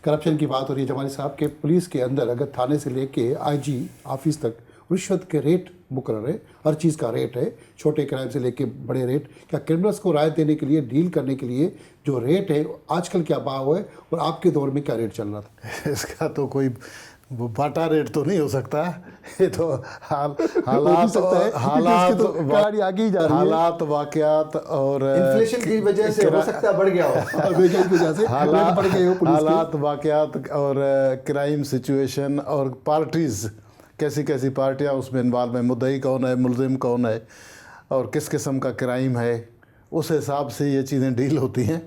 Corruption की बात हो रही है जमाली साहब के, पुलिस के अंदर अगर थाने से लेके आईजी ऑफिस तक रिश्वत के रेट मुकर्रर है, हर चीज़ का रेट है, छोटे क्राइम से लेके बड़े रेट। क्या क्रिमिनल्स को राहत देने के लिए, डील करने के लिए जो रेट है आजकल क्या भाव है और आपके दौर में क्या रेट चल रहा था? इसका तो कोई वो बाटा रेट तो नहीं हो सकता, ये तो हालात आगे ही जा रही है। हालात वाकयात और इन्फ्लेशन की वजह से हो सकता है बढ़ गया हो, बेचैन की वजह से रेट बढ़ गए हो पुलिस के। हालात वाकयात और क्राइम सिचुएशन और पार्टीज़, कैसी कैसी पार्टियां उसमें इन्वॉल्व है, मुद्दई कौन है, मुलजिम कौन है और किस किस्म का क्राइम है, उस हिसाब से ये चीज़ें डील होती हैं।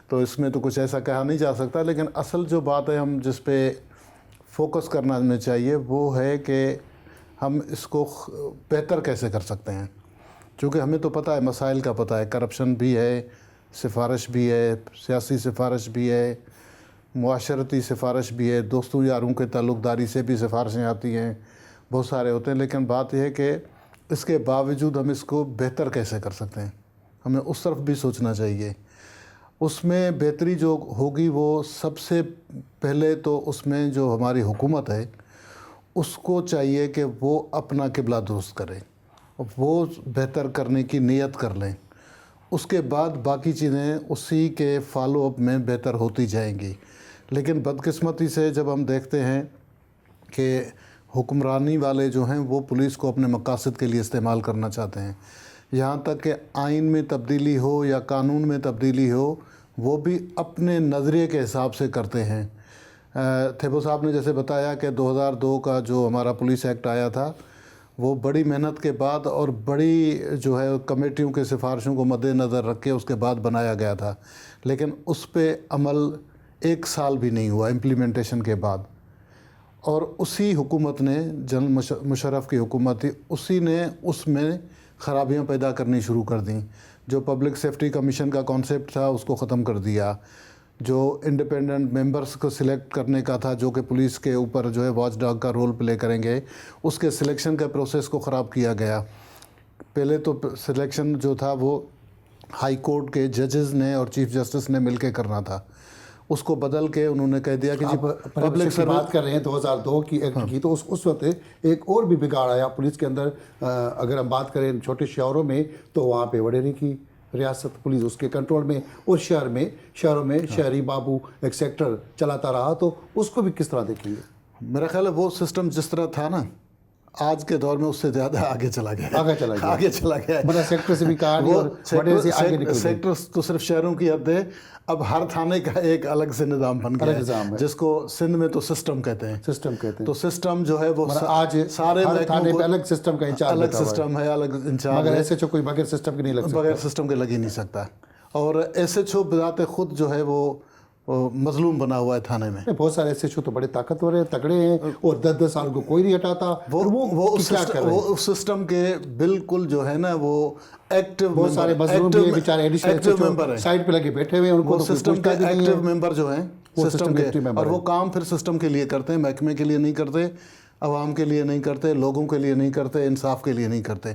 तो इसमें तो कुछ ऐसा कहा नहीं जा सकता, लेकिन असल जो बात है हम जिस पे फोकस करना हमें चाहिए वो है कि हम इसको बेहतर कैसे कर सकते हैं। क्योंकि हमें तो पता है, मसाइल का पता है, करप्शन भी है, सिफारिश भी है, सियासी सिफारिश भी है, मुआशरती सिफारिश भी है, दोस्तों यारों के ताल्लुक़दारी से भी सिफारिशें आती हैं, बहुत सारे होते हैं। लेकिन बात यह है कि इसके बावजूद हम इसको बेहतर कैसे कर सकते हैं, हमें उस तरफ भी सोचना चाहिए। उसमें बेहतरी जो होगी वो सबसे पहले तो उसमें जो हमारी हुकूमत है उसको चाहिए कि वो अपना किबला दुरुस्त करे, वो बेहतर करने की नीयत कर लें। उसके बाद बाकी चीज़ें उसी के फॉलो अप में बेहतर होती जाएंगी। लेकिन बदकिस्मती से जब हम देखते हैं कि हुक्मरानी वाले जो हैं वो पुलिस को अपने मकासद के लिए इस्तेमाल करना चाहते हैं, यहाँ तक कि आइन में तब्दीली हो या कानून में तब्दीली हो वो भी अपने नज़रिए के हिसाब से करते हैं। थेबो साहब ने जैसे बताया कि 2002 का जो हमारा पुलिस एक्ट आया था वो बड़ी मेहनत के बाद और बड़ी जो है कमेटियों के सिफारिशों को मद्देनज़र रख के उसके बाद बनाया गया था, लेकिन उस पर अमल 1 साल भी नहीं हुआ इम्प्लीमेंटेशन के बाद। और उसी हुकूमत ने, जनरल मुशर्रफ की हुकूमत थी, उसी ने उसमें ख़राबियाँ पैदा करनी शुरू कर दी। जो पब्लिक सेफ्टी कमीशन का कॉन्सेप्ट था उसको ख़त्म कर दिया, जो इंडिपेंडेंट मेंबर्स को सिलेक्ट करने का था जो कि पुलिस के ऊपर जो है वॉच डॉग का रोल प्ले करेंगे, उसके सिलेक्शन का प्रोसेस को ख़राब किया गया। पहले तो सिलेक्शन जो था वो हाई कोर्ट के जजेस ने और चीफ जस्टिस ने मिलके करना था, उसको बदल के उन्होंने कह दिया कि जी पब्लिक से बात कर रहे हैं 2002 की एक्ट की। तो उस वक्त एक और भी बिगाड़ आया पुलिस के अंदर। अगर हम बात करें छोटे शहरों में तो वहाँ पे वडेरी की रियासत पुलिस उसके कंट्रोल में, और शहरों में शहरी बाबू एक सेक्टर चलाता रहा। तो उसको भी किस तरह देखेंगे? मेरा ख्याल है वो सिस्टम जिस तरह था ना आज के दौर में उससे ज़्यादा आगे चला गया मतलब सेक्टर से भी कहा नहीं और वडेरी से आगे निकल गए। सेक्टर तो सिर्फ शहरों की हद है, अब हर थाने का एक अलग से निज़ाम बन गया है, जिसको सिंध में तो सिस्टम कहते हैं। तो सिस्टम जो है वो आज सारे थाने पे अलग सिस्टम का इंचार्ज, अलग सिस्टम है, अलग इंचार्ज। मगर एसएचओ कोई बगैर सिस्टम के नहीं लग सकता, बगैर सिस्टम के लग ही नहीं सकता। और एसएचओ बिज़ाते खुद जो है वो मजलूम बना हुआ है थाने में। बहुत सारे एसएचओ तो बड़े ताकतवर हैं, तगड़े हैं, और 10-10 साल को कोई नहीं हटाता। वो उस सिस्टम के बिल्कुल जो है ना वो एक्टिव, बहुत सारे मजलूम भी बेचारे एडिशनल मेंबर साइड पे लगे बैठे हुए हैं, उनको सिस्टम के एक्टिव मेंबर जो हैं सिस्टम के, और वो काम फिर सिस्टम के लिए करते हैं, महकमे के लिए नहीं करते, आवाम के लिए नहीं करते, लोगों के लिए नहीं करते, इंसाफ के लिए नहीं करते।